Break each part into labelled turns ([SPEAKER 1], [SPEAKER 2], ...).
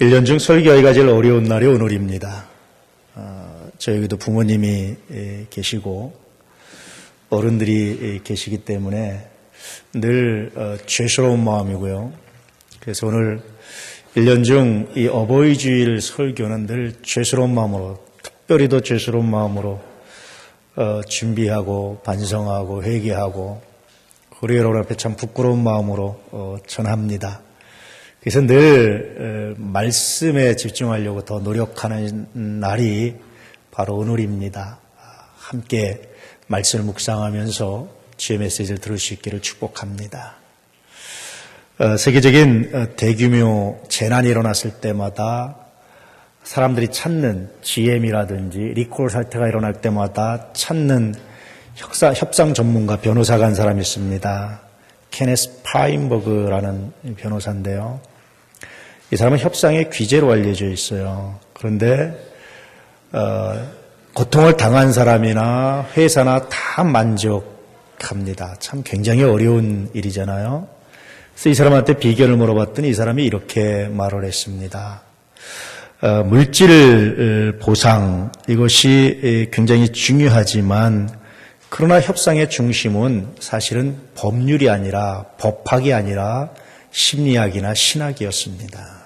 [SPEAKER 1] 1년 중 설교하기가 제일 어려운 날이 오늘입니다. 저에게도 부모님이 계시고 어른들이 계시기 때문에 늘 죄스러운 마음이고요. 그래서 오늘 1년 중 이 어버이 주일 설교는 늘 죄스러운 마음으로, 특별히 더 죄스러운 마음으로 준비하고 반성하고 회개하고 우리 여러분 앞에 참 부끄러운 마음으로 전합니다. 그래서 늘 말씀에 집중하려고 더 노력하는 날이 바로 오늘입니다. 함께 말씀을 묵상하면서 주의 메시지를 들을 수 있기를 축복합니다. 세계적인 대규모 재난이 일어났을 때마다 사람들이 찾는 GM이라든지 리콜 사태가 일어날 때마다 찾는 협상 전문가 변호사가 한 사람이 있습니다. 케네스 파인버그라는 변호사인데요. 이 사람은 협상의 귀재로 알려져 있어요. 그런데 고통을 당한 사람이나 회사나 다 만족합니다. 참 굉장히 어려운 일이잖아요. 그래서 이 사람한테 비결을 물어봤더니 이 사람이 이렇게 말을 했습니다. 물질 보상 이것이 굉장히 중요하지만 그러나 협상의 중심은 사실은 법률이 아니라 법학이 아니라 심리학이나 신학이었습니다.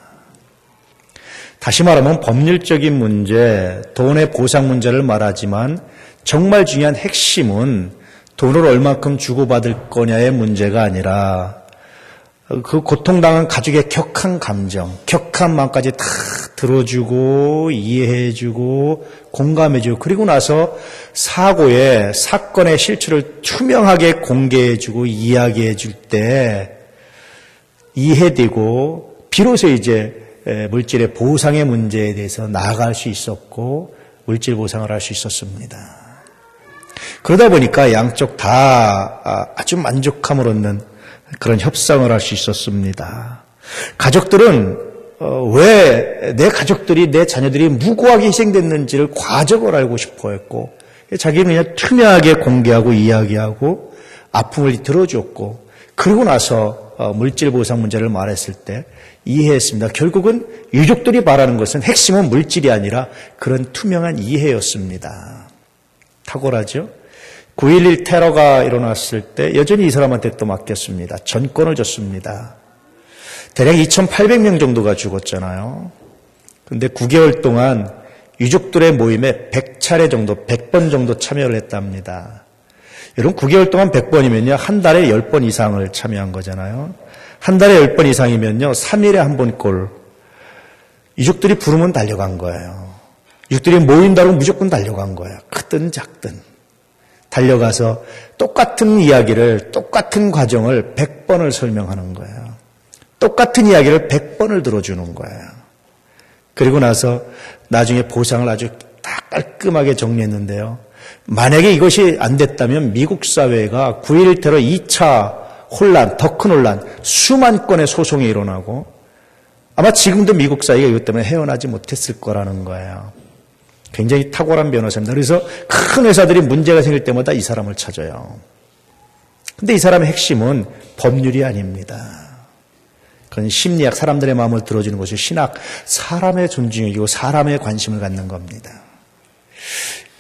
[SPEAKER 1] 다시 말하면 법률적인 문제, 돈의 보상 문제를 말하지만 정말 중요한 핵심은 돈을 얼마큼 주고받을 거냐의 문제가 아니라 그 고통당한 가족의 격한 감정, 격한 마음까지 다 들어주고 이해해주고 공감해주고 그리고 나서 사건의 실체를 투명하게 공개해주고 이야기해줄 때 이해되고 비로소 이제 물질의 보상의 문제에 대해서 나아갈 수 있었고 물질 보상을 할 수 있었습니다. 그러다 보니까 양쪽 다 아주 만족함을 얻는 그런 협상을 할 수 있었습니다. 가족들은 왜 내 가족들이 내 자녀들이 무고하게 희생됐는지를 과정을 알고 싶어 했고 자기는 그냥 투명하게 공개하고 이야기하고 아픔을 들어줬고 그리고 나서 물질 보상 문제를 말했을 때 이해했습니다. 결국은 유족들이 바라는 것은 핵심은 물질이 아니라 그런 투명한 이해였습니다. 탁월하죠? 9.11 테러가 일어났을 때 여전히 이 사람한테 또 맡겼습니다. 전권을 줬습니다. 대략 2,800명 정도가 죽었잖아요. 그런데 9개월 동안 유족들의 모임에 100차례 정도, 100번 정도 참여를 했답니다. 여러분 9개월 동안 100번이면요. 한 달에 10번 이상을 참여한 거잖아요. 한 달에 10번 이상이면요. 3일에 한 번꼴 유족들이 부르면 달려간 거예요. 유족들이 모인다고 무조건 달려간 거예요. 크든 작든. 달려가서 똑같은 이야기를 똑같은 과정을 100번을 설명하는 거예요. 똑같은 이야기를 100번을 들어주는 거예요. 그리고 나서 나중에 보상을 아주 다 깔끔하게 정리했는데요. 만약에 이것이 안 됐다면 미국 사회가 9.11 테러 2차 혼란, 더 큰 혼란, 수만 건의 소송이 일어나고 아마 지금도 미국 사회가 이것 때문에 헤어나지 못했을 거라는 거예요. 굉장히 탁월한 변호사입니다. 그래서 큰 회사들이 문제가 생길 때마다 이 사람을 찾아요. 근데 이 사람의 핵심은 법률이 아닙니다. 그건 심리학, 사람들의 마음을 들어주는 것이 신학, 사람의 존중이고 사람의 관심을 갖는 겁니다.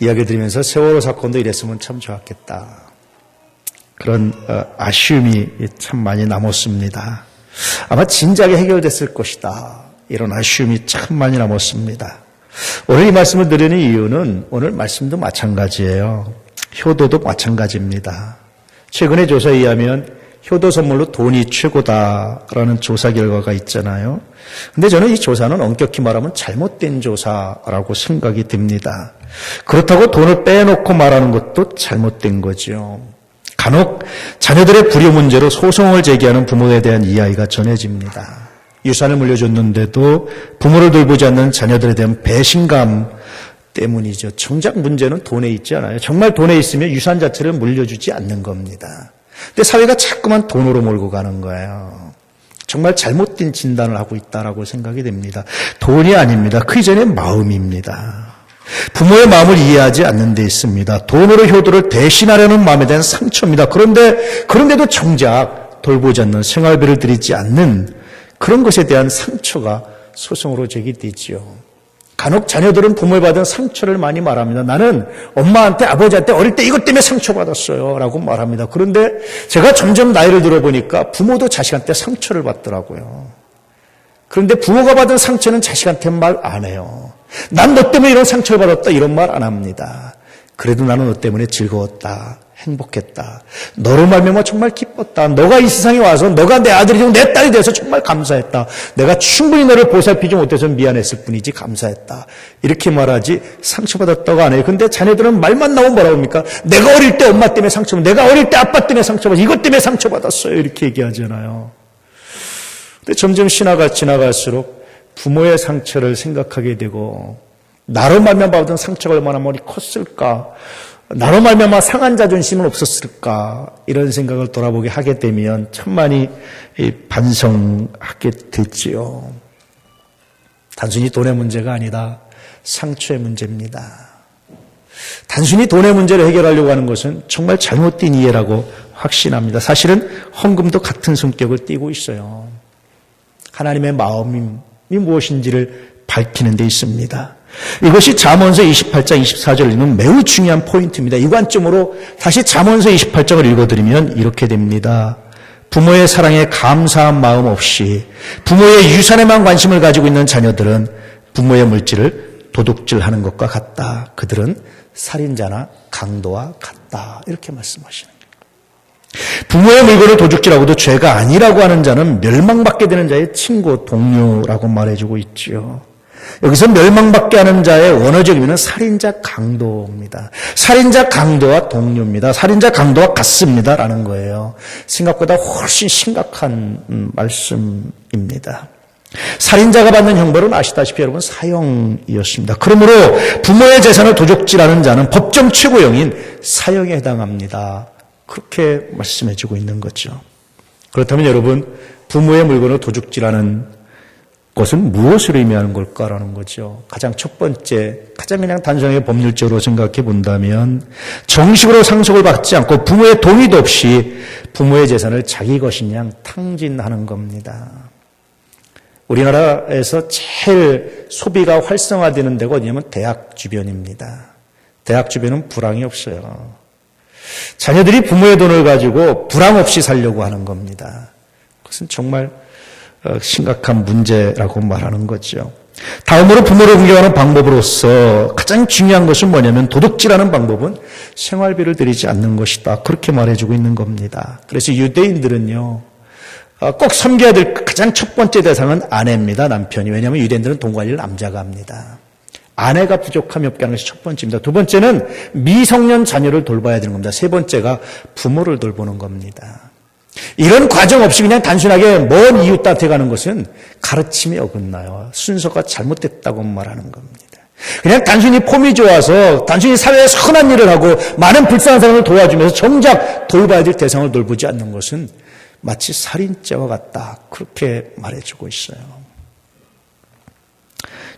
[SPEAKER 1] 이야기 들으면서 세월호 사건도 이랬으면 참 좋았겠다. 그런 아쉬움이 참 많이 남았습니다. 아마 진작에 해결됐을 것이다. 이런 아쉬움이 참 많이 남았습니다. 오늘 이 말씀을 드리는 이유는 오늘 말씀도 마찬가지예요. 효도도 마찬가지입니다. 최근의 조사에 의하면 효도 선물로 돈이 최고다라는 조사 결과가 있잖아요. 근데 저는 이 조사는 엄격히 말하면 잘못된 조사라고 생각이 듭니다. 그렇다고 돈을 빼놓고 말하는 것도 잘못된 거죠. 간혹 자녀들의 불효 문제로 소송을 제기하는 부모에 대한 이야기가 전해집니다. 유산을 물려줬는데도 부모를 돌보지 않는 자녀들에 대한 배신감 때문이죠. 정작 문제는 돈에 있지 않아요. 정말 돈에 있으면 유산 자체를 물려주지 않는 겁니다. 근데 사회가 자꾸만 돈으로 몰고 가는 거예요. 정말 잘못된 진단을 하고 있다라고 생각이 됩니다. 돈이 아닙니다. 그 이전에 마음입니다. 부모의 마음을 이해하지 않는 데 있습니다. 돈으로 효도를 대신하려는 마음에 대한 상처입니다. 그런데도 정작 돌보지 않는 생활비를 드리지 않는 그런 것에 대한 상처가 소송으로 제기되지요. 간혹 자녀들은 부모에 받은 상처를 많이 말합니다. 나는 엄마한테 아버지한테 어릴 때 이것 때문에 상처받았어요 라고 말합니다. 그런데 제가 점점 나이를 들어보니까 부모도 자식한테 상처를 받더라고요. 그런데 부모가 받은 상처는 자식한테 말 안 해요. 난 너 때문에 이런 상처를 받았다 이런 말 안 합니다. 그래도 나는 너 때문에 즐거웠다. 행복했다. 너로 말미암아 정말 기뻤다. 너가 이 세상에 와서 너가 내 아들이고 내 딸이 돼서 정말 감사했다. 내가 충분히 너를 보살피지 못해서 미안했을 뿐이지 감사했다. 이렇게 말하지 상처받았다고 안 해요. 근데 자녀들은 말만 나오면 뭐라고 합니까? 내가 어릴 때 엄마 때문에 상처받았어. 내가 어릴 때 아빠 때문에 상처받았어. 이것 때문에 상처받았어요. 이렇게 얘기하잖아요. 근데 점점 신화가 지나갈수록 부모의 상처를 생각하게 되고 나로 말미암아 받은 상처가 얼마나 많이 컸을까? 나로 말미암아 상한 자존심은 없었을까? 이런 생각을 돌아보게 하게 되면 천만이 반성하게 됐지요. 단순히 돈의 문제가 아니다. 상처의 문제입니다. 단순히 돈의 문제를 해결하려고 하는 것은 정말 잘못된 이해라고 확신합니다. 사실은 헌금도 같은 성격을 띠고 있어요. 하나님의 마음이 무엇인지를 밝히는 데 있습니다. 이것이 잠언서 28장 24절을 읽는 매우 중요한 포인트입니다. 이 관점으로 다시 잠언서 28장을 읽어드리면 이렇게 됩니다. 부모의 사랑에 감사한 마음 없이 부모의 유산에만 관심을 가지고 있는 자녀들은 부모의 물질을 도둑질하는 것과 같다. 그들은 살인자나 강도와 같다. 이렇게 말씀하시는 거예요. 부모의 물건을 도둑질하고도 죄가 아니라고 하는 자는 멸망받게 되는 자의 친구, 동료라고 말해주고 있지요. 여기서 멸망받게 하는 자의 원어적 의미는 살인자 강도입니다. 살인자 강도와 동료입니다. 살인자 강도와 같습니다라는 거예요. 생각보다 훨씬 심각한 말씀입니다. 살인자가 받는 형벌은 아시다시피 여러분 사형이었습니다. 그러므로 부모의 재산을 도둑질하는 자는 법정 최고형인 사형에 해당합니다. 그렇게 말씀해주고 있는 거죠. 그렇다면 여러분 부모의 물건을 도둑질하는 것은 무엇을 의미하는 걸까라는 거죠. 가장 첫 번째, 가장 그냥 단순하게 법률적으로 생각해 본다면 정식으로 상속을 받지 않고 부모의 동의도 없이 부모의 재산을 자기 것인 양 탕진하는 겁니다. 우리나라에서 제일 소비가 활성화되는 데가 어디냐면 대학 주변입니다. 대학 주변은 불황이 없어요. 자녀들이 부모의 돈을 가지고 불황 없이 살려고 하는 겁니다. 그것은 정말 심각한 문제라고 말하는 거죠. 다음으로 부모를 공경하는 방법으로서 가장 중요한 것은 뭐냐면 도둑질하는 방법은 생활비를 드리지 않는 것이다. 그렇게 말해주고 있는 겁니다. 그래서 유대인들은요. 꼭 섬겨야 될 가장 첫 번째 대상은 아내입니다. 남편이. 왜냐하면 유대인들은 돈 관리를 남자가 합니다. 아내가 부족함이 없게 하는 것이 첫 번째입니다. 두 번째는 미성년 자녀를 돌봐야 되는 겁니다. 세 번째가 부모를 돌보는 겁니다. 이런 과정 없이 그냥 단순하게 먼 이웃한테 가는 것은 가르침에 어긋나요. 순서가 잘못됐다고 말하는 겁니다. 그냥 단순히 폼이 좋아서 단순히 사회에 선한 일을 하고 많은 불쌍한 사람을 도와주면서 정작 돌봐야 될 대상을 돌보지 않는 것은 마치 살인죄와 같다. 그렇게 말해주고 있어요.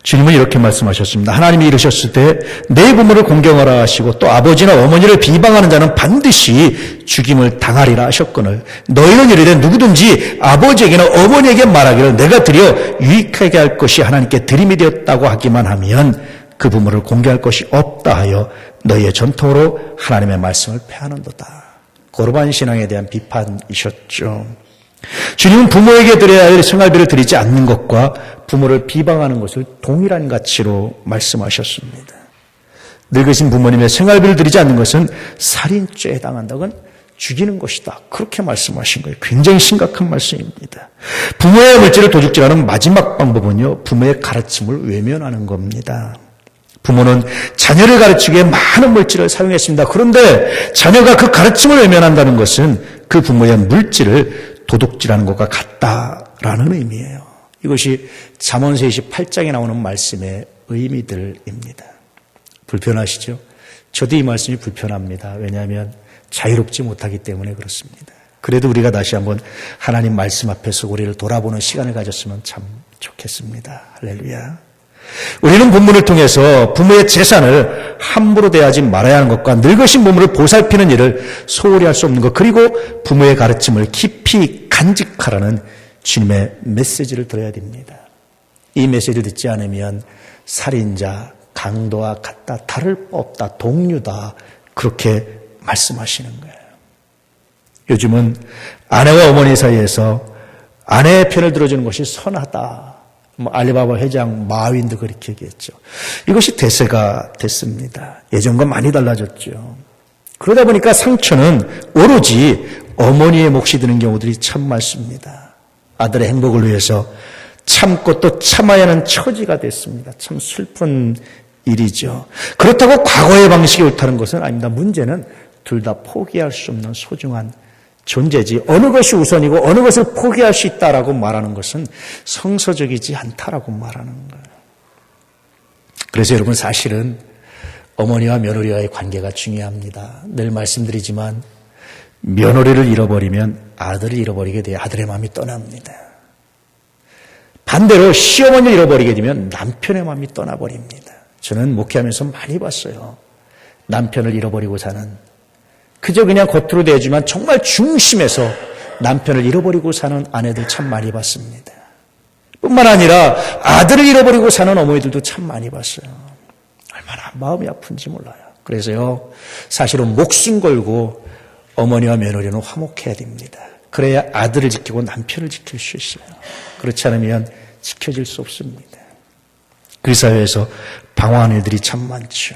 [SPEAKER 1] 주님은 이렇게 말씀하셨습니다. 하나님이 이르셨을 때 내 부모를 공경하라 하시고 또 아버지나 어머니를 비방하는 자는 반드시 죽임을 당하리라 하셨거늘 너희는 이르되 누구든지 아버지에게나 어머니에게 말하기를 내가 드려 유익하게 할 것이 하나님께 드림이 되었다고 하기만 하면 그 부모를 공경할 것이 없다 하여 너희의 전통으로 하나님의 말씀을 폐하는도다. 고르반 신앙에 대한 비판이셨죠. 주님은 부모에게 드려야 할 생활비를 드리지 않는 것과 부모를 비방하는 것을 동일한 가치로 말씀하셨습니다. 늙으신 부모님의 생활비를 드리지 않는 것은 살인죄에 해당한다건 죽이는 것이다. 그렇게 말씀하신 거예요. 굉장히 심각한 말씀입니다. 부모의 물질을 도둑질하는 마지막 방법은요. 부모의 가르침을 외면하는 겁니다. 부모는 자녀를 가르치기 위해 많은 물질을 사용했습니다. 그런데 자녀가 그 가르침을 외면한다는 것은 그 부모의 물질을 도둑질하는 것과 같다라는 의미예요. 이것이 잠언서 28장에 나오는 말씀의 의미들입니다. 불편하시죠? 저도 이 말씀이 불편합니다. 왜냐하면 자유롭지 못하기 때문에 그렇습니다. 그래도 우리가 다시 한번 하나님 말씀 앞에서 우리를 돌아보는 시간을 가졌으면 참 좋겠습니다. 할렐루야. 우리는 본문을 통해서 부모의 재산을 함부로 대하지 말아야 하는 것과 늙으신 부모를 보살피는 일을 소홀히 할 수 없는 것, 그리고 부모의 가르침을 깊이 간직하라는 주님의 메시지를 들어야 됩니다. 이 메시지를 듣지 않으면 살인자, 강도와 같다, 다를 바 없다, 동류다, 그렇게 말씀하시는 거예요. 요즘은 아내와 어머니 사이에서 아내의 편을 들어주는 것이 선하다. 알리바바 회장 마윈도 그렇게 얘기했죠. 이것이 대세가 됐습니다. 예전과 많이 달라졌죠. 그러다 보니까 상처는 오로지 어머니의 몫이 되는 경우들이 참 많습니다. 아들의 행복을 위해서 참고 또 참아야 하는 처지가 됐습니다. 참 슬픈 일이죠. 그렇다고 과거의 방식이 옳다는 것은 아닙니다. 문제는 둘 다 포기할 수 없는 소중한 존재지, 어느 것이 우선이고 어느 것을 포기할 수 있다라고 말하는 것은 성서적이지 않다라고 말하는 거예요. 그래서 여러분, 사실은 어머니와 며느리와의 관계가 중요합니다. 늘 말씀드리지만 며느리를 잃어버리면 아들을 잃어버리게 돼요. 아들의 마음이 떠납니다. 반대로 시어머니를 잃어버리게 되면 남편의 마음이 떠나버립니다. 저는 목회하면서 많이 봤어요. 남편을 잃어버리고 사는, 그저 그냥 겉으로 대지만 정말 중심에서 남편을 잃어버리고 사는 아내들 참 많이 봤습니다. 뿐만 아니라 아들을 잃어버리고 사는 어머니들도 참 많이 봤어요. 얼마나 마음이 아픈지 몰라요. 그래서요, 사실은 목숨 걸고 어머니와 며느리는 화목해야 됩니다. 그래야 아들을 지키고 남편을 지킬 수 있어요. 그렇지 않으면 지켜질 수 없습니다. 그 사회에서 방황하는 일들이 참 많죠.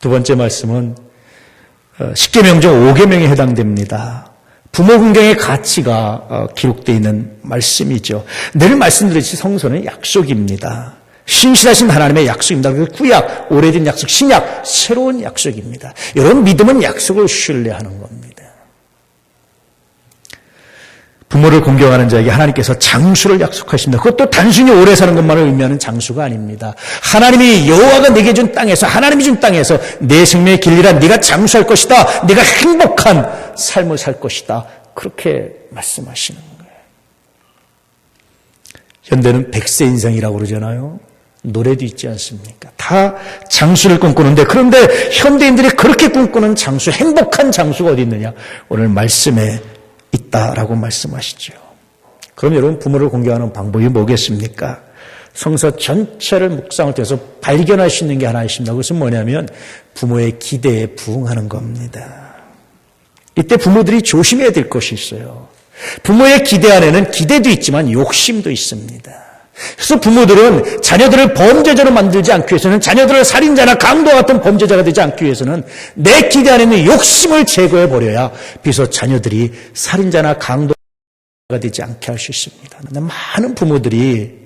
[SPEAKER 1] 두 번째 말씀은 10계명 중 5계명에 해당됩니다. 부모 긍정의 가치가 기록되어 있는 말씀이죠. 늘 말씀드렸듯이 성서는 약속입니다. 신실하신 하나님의 약속입니다. 그 구약, 오래된 약속, 신약, 새로운 약속입니다. 여러분, 믿음은 약속을 신뢰하는 겁니다. 부모를 공경하는 자에게 하나님께서 장수를 약속하십니다. 그것도 단순히 오래 사는 것만을 의미하는 장수가 아닙니다. 하나님이 여호와가 내게 준 땅에서, 하나님이 준 땅에서 내 생명의 길이라 네가 장수할 것이다. 네가 행복한 삶을 살 것이다. 그렇게 말씀하시는 거예요. 현대는 100세 인생이라고 그러잖아요. 노래도 있지 않습니까? 다 장수를 꿈꾸는데, 그런데 현대인들이 그렇게 꿈꾸는 장수, 행복한 장수가 어디 있느냐? 오늘 말씀에 있다라고 말씀하시죠. 그럼 여러분, 부모를 공경하는 방법이 뭐겠습니까? 성서 전체를 묵상을 통해서 발견할 수 있는 게 하나 있습니다. 그것은 뭐냐면 부모의 기대에 부응하는 겁니다. 이때 부모들이 조심해야 될 것이 있어요. 부모의 기대 안에는 기대도 있지만 욕심도 있습니다. 그래서 부모들은 자녀들을 범죄자로 만들지 않기 위해서는, 자녀들을 살인자나 강도와 같은 범죄자가 되지 않기 위해서는 내 기대 안에 있는 욕심을 제거해버려야 비로소 자녀들이 살인자나 강도가 되지 않게 할 수 있습니다. 그런데 많은 부모들이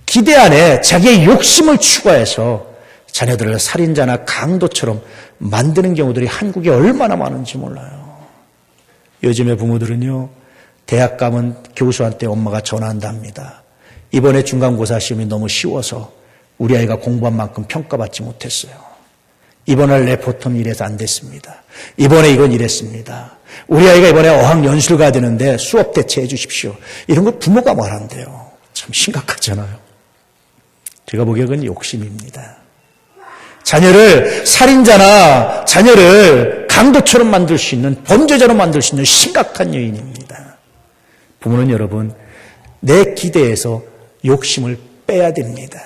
[SPEAKER 1] 기대 안에 자기의 욕심을 추가해서 자녀들을 살인자나 강도처럼 만드는 경우들이 한국에 얼마나 많은지 몰라요. 요즘의 부모들은요, 대학 가면 교수한테 엄마가 전화한답니다. 이번에 중간고사 시험이 너무 쉬워서 우리 아이가 공부한 만큼 평가받지 못했어요. 이번에 레포트는 이래서 안 됐습니다. 이번에 이건 이랬습니다. 우리 아이가 이번에 어학연수를 가야 되는데 수업 대체해 주십시오. 이런 걸 부모가 말한대요. 참 심각하잖아요. 제가 보기에 그건 욕심입니다. 자녀를 살인자나 자녀를 강도처럼 만들 수 있는, 범죄자로 만들 수 있는 심각한 요인입니다. 부모는 여러분, 내 기대에서 욕심을 빼야 됩니다.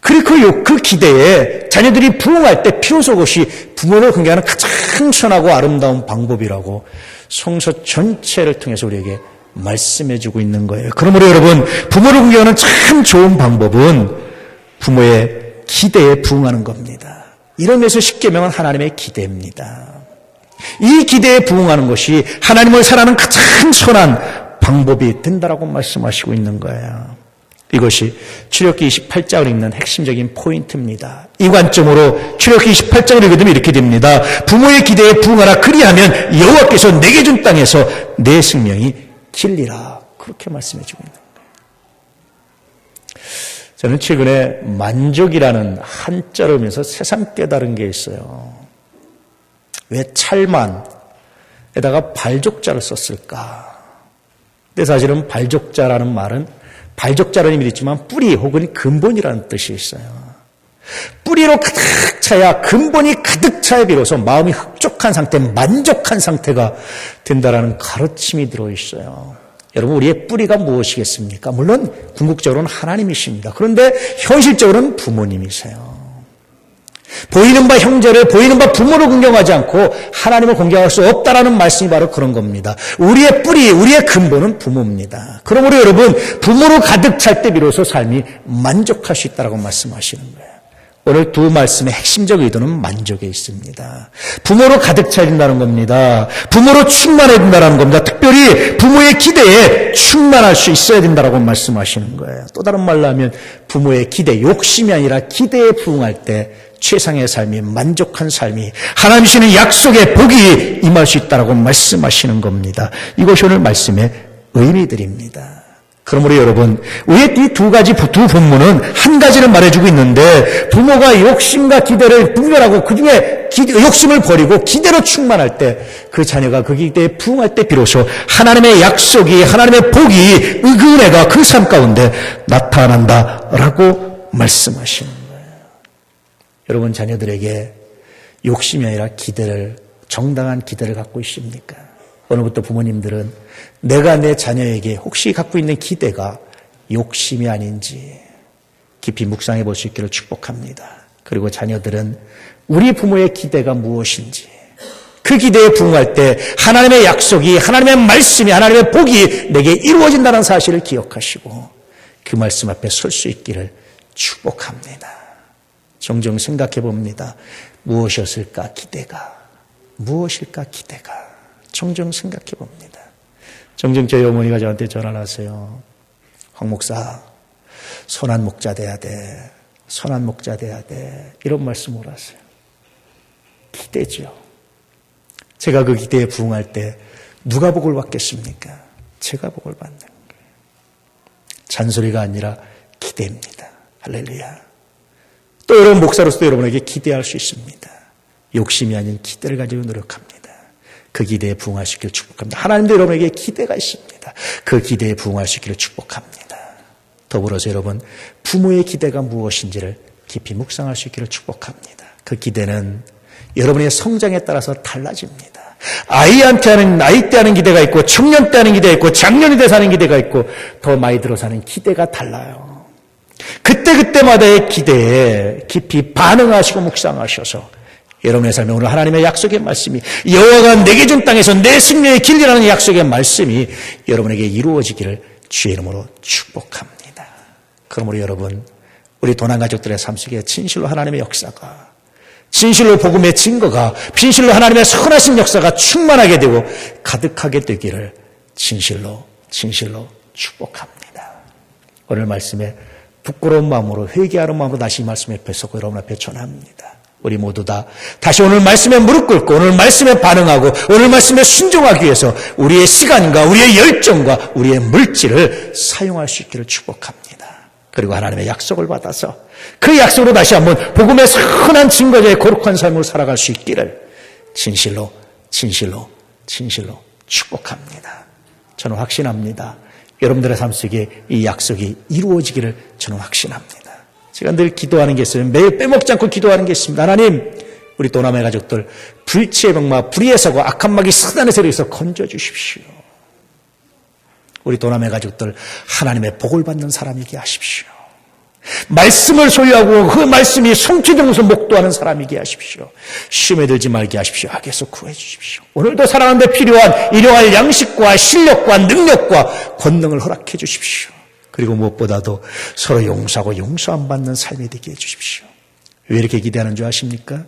[SPEAKER 1] 그리고 그 기대에 자녀들이 부응할 때 비로소 그것이 부모를 긍정하는 가장 선하고 아름다운 방법이라고 성서 전체를 통해서 우리에게 말씀해주고 있는 거예요. 그러므로 여러분, 부모를 긍정하는 참 좋은 방법은 부모의 기대에 부응하는 겁니다. 이런 면에서 10계명은 하나님의 기대입니다. 이 기대에 부응하는 것이 하나님을 사랑하는 가장 선한 방법이 된다라고 말씀하시고 있는 거예요. 이것이 출애굽기 28장을 읽는 핵심적인 포인트입니다. 이 관점으로 출애굽기 28장을 읽게 되면 이렇게 됩니다. 부모의 기대에 부응하라. 그리하면 여호와께서 내게 준 땅에서 내 생명이 길리라. 그렇게 말씀해 주고 있는 거예요. 저는 최근에 만족이라는 한자를 보면서 새삼 깨달은 게 있어요. 왜 찰만에다가 발족자를 썼을까? 근데 사실은 발족자라는 말은, 발족자라는 의미도 있지만 뿌리 혹은 근본이라는 뜻이 있어요. 뿌리로 가득 차야, 근본이 가득 차야 비로소 마음이 흡족한 상태, 만족한 상태가 된다라는 가르침이 들어있어요. 여러분, 우리의 뿌리가 무엇이겠습니까? 물론 궁극적으로는 하나님이십니다. 그런데 현실적으로는 부모님이세요. 보이는 바 형제를, 보이는 바 부모를 공경하지 않고 하나님을 공경할 수 없다라는 말씀이 바로 그런 겁니다. 우리의 뿌리, 우리의 근본은 부모입니다. 그러므로 여러분, 부모로 가득 찰 때 비로소 삶이 만족할 수 있다라고 말씀하시는 거예요. 오늘 두 말씀의 핵심적 의도는 만족에 있습니다. 부모로 가득 차야 된다는 겁니다. 부모로 충만해야 된다는 겁니다. 특별히 부모의 기대에 충만할 수 있어야 된다고 말씀하시는 거예요. 또 다른 말로 하면 부모의 기대, 욕심이 아니라 기대에 부응할 때 최상의 삶이, 만족한 삶이, 하나님 주시는 약속의 복이 임할 수 있다고 말씀하시는 겁니다. 이것이 오늘 말씀의 의미들입니다. 그러므로 여러분, 왜 이 두 본문은 한 가지를 말해주고 있는데, 부모가 욕심과 기대를 분별하고 그 중에 욕심을 버리고 기대로 충만할 때, 그 자녀가 그 기대에 부응할 때 비로소 하나님의 약속이, 하나님의 복이, 그 은혜가 그 삶 가운데 나타난다라고 말씀하시는 거예요. 여러분, 자녀들에게 욕심이 아니라 기대를, 정당한 기대를 갖고 있습니까? 오늘부터 부모님들은 내가 내 자녀에게 혹시 갖고 있는 기대가 욕심이 아닌지 깊이 묵상해 볼 수 있기를 축복합니다. 그리고 자녀들은 우리 부모의 기대가 무엇인지, 그 기대에 부응할 때 하나님의 약속이, 하나님의 말씀이, 하나님의 복이 내게 이루어진다는 사실을 기억하시고 그 말씀 앞에 설 수 있기를 축복합니다. 종종 생각해 봅니다. 무엇이었을까 기대가, 무엇일까 기대가. 종종 생각해 봅니다. 종종 저희 어머니가 저한테 전화를 하세요. 황 목사, 선한 목자 돼야 돼. 선한 목자 돼야 돼. 이런 말씀을 하세요. 기대죠. 제가 그 기대에 부응할 때 누가 복을 받겠습니까? 제가 복을 받는 거예요. 잔소리가 아니라 기대입니다. 할렐루야. 또 여러분, 목사로서 여러분에게 기대할 수 있습니다. 욕심이 아닌 기대를 가지고 노력합니다. 그 기대에 부응할 수 있기를 축복합니다. 하나님도 여러분에게 기대가 있습니다. 그 기대에 부응할 수 있기를 축복합니다. 더불어서 여러분, 부모의 기대가 무엇인지를 깊이 묵상할 수 있기를 축복합니다. 그 기대는 여러분의 성장에 따라서 달라집니다. 아이 때 하는 기대가 있고, 청년 때 하는 기대가 있고, 장년이 돼서 하는 기대가 있고, 더 많이 들어서 하는 기대가 달라요. 그때마다의 기대에 깊이 반응하시고 묵상하셔서 여러분의 삶에 오늘 하나님의 약속의 말씀이, 여호와가 내게 준 땅에서 내 승리의 길이라는 약속의 말씀이 여러분에게 이루어지기를 주의 이름으로 축복합니다. 그러므로 여러분, 우리 도난 가족들의 삶 속에 진실로 하나님의 역사가, 진실로 복음의 증거가, 진실로 하나님의 선하신 역사가 충만하게 되고 가득하게 되기를 진실로 축복합니다. 오늘 말씀에 부끄러운 마음으로, 회개하는 마음으로 다시 이 말씀 앞에 서고 여러분 앞에 전합니다. 우리 모두 다 다시 오늘 말씀에 무릎 꿇고 오늘 말씀에 반응하고 오늘 말씀에 순종하기 위해서 우리의 시간과 우리의 열정과 우리의 물질을 사용할 수 있기를 축복합니다. 그리고 하나님의 약속을 받아서 그 약속으로 다시 한번 복음의 선한 증거자의 거룩한 삶을 살아갈 수 있기를 진실로 축복합니다. 저는 확신합니다. 여러분들의 삶 속에 이 약속이 이루어지기를 저는 확신합니다. 제가 늘 기도하는 게 있어요. 매일 빼먹지 않고 기도하는 게 있습니다. 하나님, 우리 도남의 가족들 불치의 병마, 불의의 사고, 악한 마귀 사단의 세력에서 건져주십시오. 우리 도남의 가족들 하나님의 복을 받는 사람이게 하십시오. 말씀을 소유하고 그 말씀이 성취되면서 목도하는 사람이게 하십시오. 시험에 들지 말게 하십시오. 악에서 구해 주십시오. 오늘도 살아가는 데 필요한 일용할 양식과 실력과 능력과 권능을 허락해 주십시오. 그리고 무엇보다도 서로 용서하고 용서 안 받는 삶이 되게 해주십시오. 왜 이렇게 기대하는 줄 아십니까?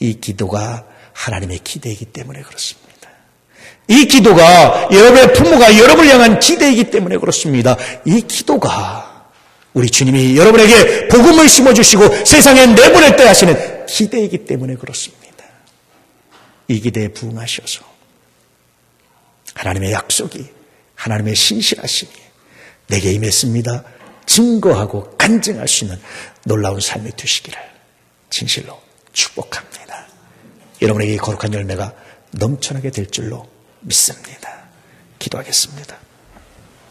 [SPEAKER 1] 이 기도가 하나님의 기대이기 때문에 그렇습니다. 이 기도가 여러분의 부모가 여러분을 향한 기대이기 때문에 그렇습니다. 이 기도가 우리 주님이 여러분에게 복음을 심어주시고 세상에 내보낼 때 하시는 기대이기 때문에 그렇습니다. 이 기대에 부응하셔서 하나님의 약속이, 하나님의 신실하심이 내게 임했습니다. 증거하고 간증할 수 있는 놀라운 삶이 되시기를 진실로 축복합니다. 여러분에게 거룩한 열매가 넘쳐나게 될 줄로 믿습니다. 기도하겠습니다.